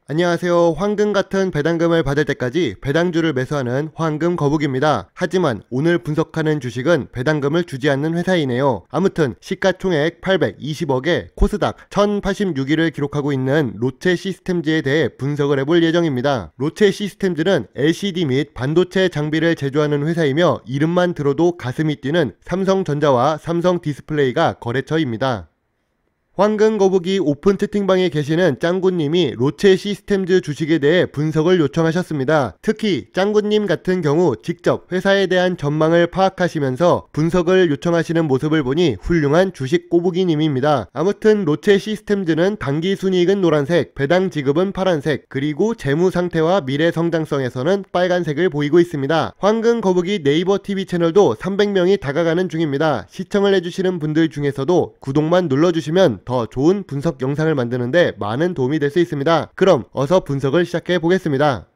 안녕하세요. 황금 같은 배당금을 받을 때까지 배당주를 매수하는 황금 거북입니다. 하지만 오늘 분석하는 주식은 배당금을 주지 않는 회사이네요. 아무튼 시가총액 820억에 코스닥 1086위를 기록하고 있는 로체 시스템즈에 대해 분석을 해볼 예정입니다. 로체 시스템즈는 LCD 및 반도체 장비를 제조하는 회사이며 이름만 들어도 가슴이 뛰는 삼성전자와 삼성디스플레이가 거래처입니다. 황금 거북이 오픈 채팅방에 계시는 짱구님이 로체 시스템즈 주식에 대해 분석을 요청하셨습니다. 특히 짱구님 같은 경우 직접 회사에 대한 전망을 파악하시면서 분석을 요청하시는 모습을 보니 훌륭한 주식 꼬부기님입니다. 아무튼 로체 시스템즈는 단기 순이익은 노란색, 배당 지급은 파란색, 그리고 재무 상태와 미래 성장성에서는 빨간색을 보이고 있습니다. 황금 거북이 네이버 TV 채널도 300명이 다가가는 중입니다. 시청을 해주시는 분들 중에서도 구독만 눌러주시면 더 좋은 분석 영상을 만드는데 많은 도움이 될 수 있습니다. 그럼 어서 분석을 시작해 보겠습니다.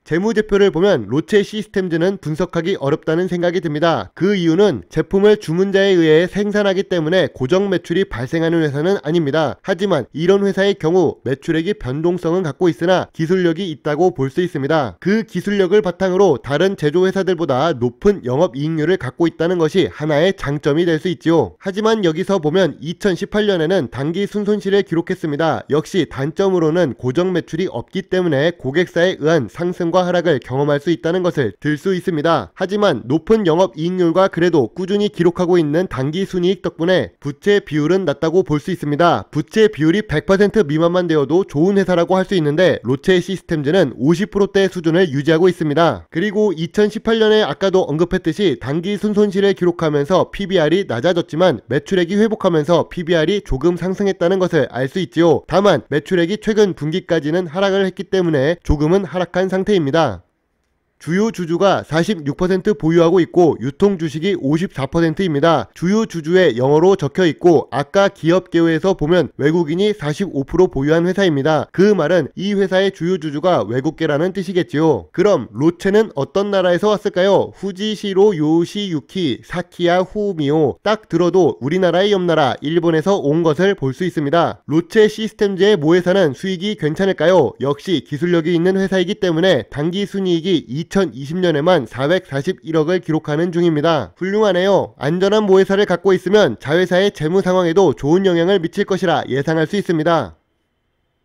재무제표를 보면 로체 시스템즈는 분석하기 어렵다는 생각이 듭니다. 그 이유는 제품을 주문자에 의해 생산하기 때문에 고정 매출이 발생하는 회사는 아닙니다. 하지만 이런 회사의 경우 매출액이 변동성은 갖고 있으나 기술력이 있다고 볼 수 있습니다. 그 기술력을 바탕으로 다른 제조회사들보다 높은 영업이익률을 갖고 있다는 것이 하나의 장점이 될 수 있지요. 하지만 여기서 보면 2018년에는 단기 순손실을 기록했습니다. 역시 단점으로는 고정 매출이 없기 때문에 고객사에 의한 상승 과 하락을 경험할 수 있다는 것을 들 수 있습니다. 하지만 높은 영업이익률과 그래도 꾸준히 기록하고 있는 단기 순이익 덕분에 부채 비율은 낮다고 볼 수 있습니다. 부채 비율이 100% 미만만 되어도 좋은 회사라고 할 수 있는데 로체 시스템즈는 50%대 수준을 유지하고 있습니다. 그리고 2018년에 아까도 언급했듯이 단기 순손실을 기록하면서 PBR이 낮아졌지만 매출액이 회복하면서 PBR이 조금 상승했다는 것을 알 수 있지요. 다만 매출액이 최근 분기까지는 하락을 했기 때문에 조금은 하락한 상태입니다. 주요 주주가 46% 보유하고 있고 유통 주식이 54%입니다. 주요 주주의 영어로 적혀 있고 아까 기업 개요에서 보면 외국인이 45% 보유한 회사입니다. 그 말은 이 회사의 주요 주주가 외국계라는 뜻이겠지요. 그럼 로체는 어떤 나라에서 왔을까요? 후지시로 요시유키 사키야 후미오, 딱 들어도 우리나라의 옆나라 일본에서 온 것을 볼 수 있습니다. 로체 시스템즈의 모회사는 수익이 괜찮을까요? 역시 기술력이 있는 회사이기 때문에 단기 순이익이 2020년에만 441억을 기록하는 중입니다. 훌륭하네요. 안전한 모회사를 갖고 있으면 자회사의 재무 상황에도 좋은 영향을 미칠 것이라 예상할 수 있습니다.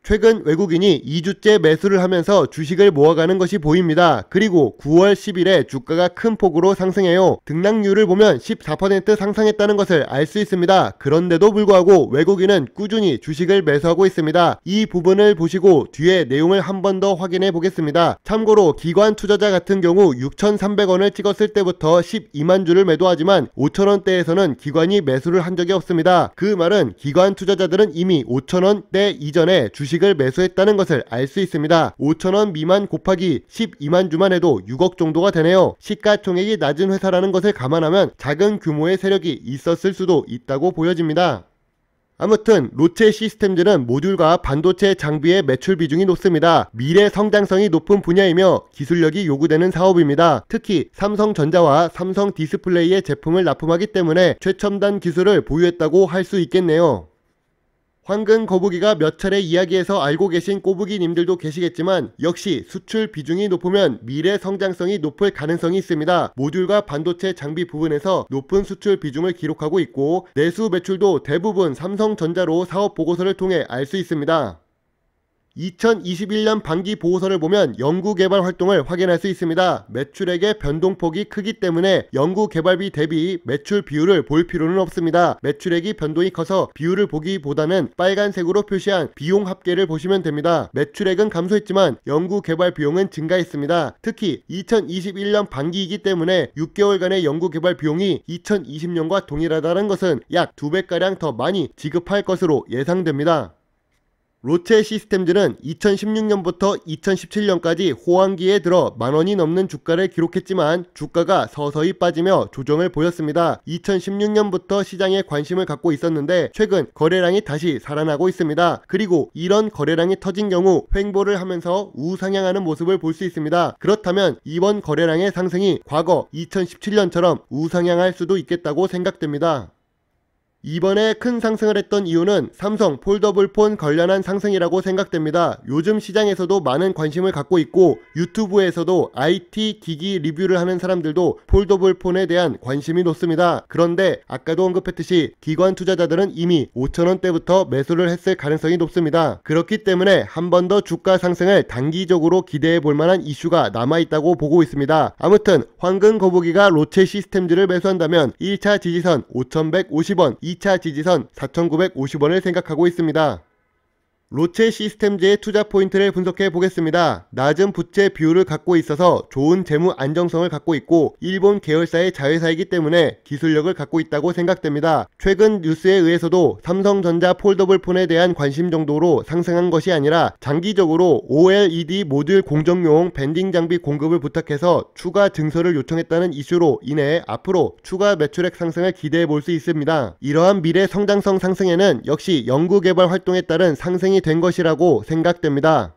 최근 외국인이 2주째 매수를 하면서 주식을 모아가는 것이 보입니다. 그리고 9월 10일에 주가가 큰 폭으로 상승해요. 등락률을 보면 14% 상승했다는 것을 알 수 있습니다. 그런데도 불구하고 외국인은 꾸준히 주식을 매수하고 있습니다. 이 부분을 보시고 뒤에 내용을 한 번 더 확인해 보겠습니다. 참고로 기관 투자자 같은 경우 6,300원을 찍었을 때부터 12만 주를 매도하지만 5,000원대에서는 기관이 매수를 한 적이 없습니다. 그 말은 기관 투자자들은 이미 5,000원대 이전에 주식을 매수했다는 것을 알 수 있습니다. 5,000원 미만 곱하기 12만 주만 해도 6억 정도가 되네요. 시가총액이 낮은 회사라는 것을 감안하면 작은 규모의 세력이 있었을 수도 있다고 보여집니다. 아무튼 로체 시스템즈는 모듈과 반도체 장비의 매출 비중이 높습니다. 미래 성장성이 높은 분야이며 기술력이 요구되는 사업입니다. 특히 삼성전자와 삼성디스플레이의 제품을 납품하기 때문에 최첨단 기술을 보유했다고 할 수 있겠네요. 황금 거북이가 몇 차례 이야기해서 알고 계신 꼬부기님들도 계시겠지만 역시 수출 비중이 높으면 미래 성장성이 높을 가능성이 있습니다. 모듈과 반도체 장비 부분에서 높은 수출 비중을 기록하고 있고 내수 매출도 대부분 삼성전자로 사업 보고서를 통해 알 수 있습니다. 2021년 반기 보고서를 보면 연구개발 활동을 확인할 수 있습니다. 매출액의 변동폭이 크기 때문에 연구개발비 대비 매출 비율을 볼 필요는 없습니다. 매출액이 변동이 커서 비율을 보기보다는 빨간색으로 표시한 비용 합계를 보시면 됩니다. 매출액은 감소했지만 연구개발 비용은 증가했습니다. 특히 2021년 반기이기 때문에 6개월간의 연구개발 비용이 2020년과 동일하다는 것은 약 2배가량 더 많이 지급할 것으로 예상됩니다. 로체 시스템즈는 2016년부터 2017년까지 호황기에 들어 만원이 넘는 주가를 기록했지만 주가가 서서히 빠지며 조정을 보였습니다. 2016년부터 시장에 관심을 갖고 있었는데 최근 거래량이 다시 살아나고 있습니다. 그리고 이런 거래량이 터진 경우 횡보를 하면서 우상향하는 모습을 볼 수 있습니다. 그렇다면 이번 거래량의 상승이 과거 2017년처럼 우상향할 수도 있겠다고 생각됩니다. 이번에 큰 상승을 했던 이유는 삼성 폴더블폰 관련한 상승이라고 생각됩니다. 요즘 시장에서도 많은 관심을 갖고 있고 유튜브에서도 IT 기기 리뷰를 하는 사람들도 폴더블폰에 대한 관심이 높습니다. 그런데 아까도 언급했듯이 기관 투자자들은 이미 5,000원대부터 매수를 했을 가능성이 높습니다. 그렇기 때문에 한 번 더 주가 상승을 단기적으로 기대해 볼 만한 이슈가 남아있다고 보고 있습니다. 아무튼 황금 거북이가 로체 시스템즈를 매수한다면 1차 지지선 5,150원, 2차 지지선 4,950원을 생각하고 있습니다. 로체 시스템즈의 투자 포인트를 분석해 보겠습니다. 낮은 부채 비율을 갖고 있어서 좋은 재무 안정성을 갖고 있고 일본 계열사의 자회사이기 때문에 기술력을 갖고 있다고 생각됩니다. 최근 뉴스에 의해서도 삼성전자 폴더블폰에 대한 관심 정도로 상승한 것이 아니라 장기적으로 OLED 모듈 공정용 밴딩 장비 공급을 부탁해서 추가 증설을 요청했다는 이슈로 인해 앞으로 추가 매출액 상승을 기대해 볼 수 있습니다. 이러한 미래 성장성 상승에는 역시 연구개발 활동에 따른 상승이 된 것이라고 생각됩니다.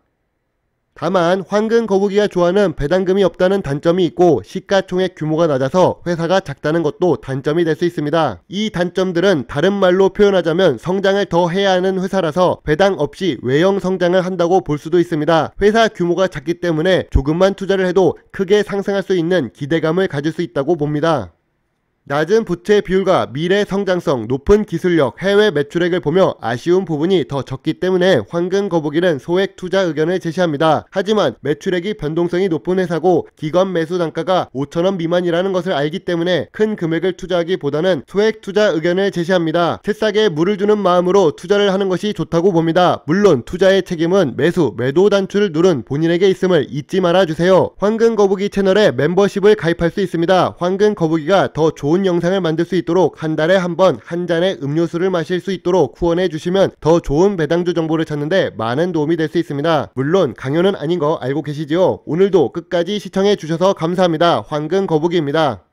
다만 황금 거북이가 좋아하는 배당금이 없다는 단점이 있고 시가총액 규모가 낮아서 회사가 작다는 것도 단점이 될 수 있습니다. 이 단점들은 다른 말로 표현하자면 성장을 더 해야 하는 회사라서 배당 없이 외형 성장을 한다고 볼 수도 있습니다. 회사 규모가 작기 때문에 조금만 투자를 해도 크게 상승할 수 있는 기대감을 가질 수 있다고 봅니다. 낮은 부채 비율과 미래 성장성, 높은 기술력, 해외 매출액을 보며 아쉬운 부분이 더 적기 때문에 황금 거북이는 소액 투자 의견을 제시합니다. 하지만 매출액이 변동성이 높은 회사고 기관 매수 단가가 5,000원 미만이라는 것을 알기 때문에 큰 금액을 투자하기보다는 소액 투자 의견을 제시합니다. 새싹에 물을 주는 마음으로 투자를 하는 것이 좋다고 봅니다. 물론 투자의 책임은 매수, 매도 단추를 누른 본인에게 있음을 잊지 말아주세요. 황금 거북이 채널에 멤버십을 가입할 수 있습니다. 황금 거북이가 더 좋은 영상을 만들 수 있도록 한 달에 한 번 한 잔의 음료수를 마실 수 있도록 후원해 주시면 더 좋은 배당주 정보를 찾는데 많은 도움이 될 수 있습니다. 물론 강요는 아닌 거 알고 계시지요? 오늘도 끝까지 시청해 주셔서 감사합니다. 황금 거북이입니다.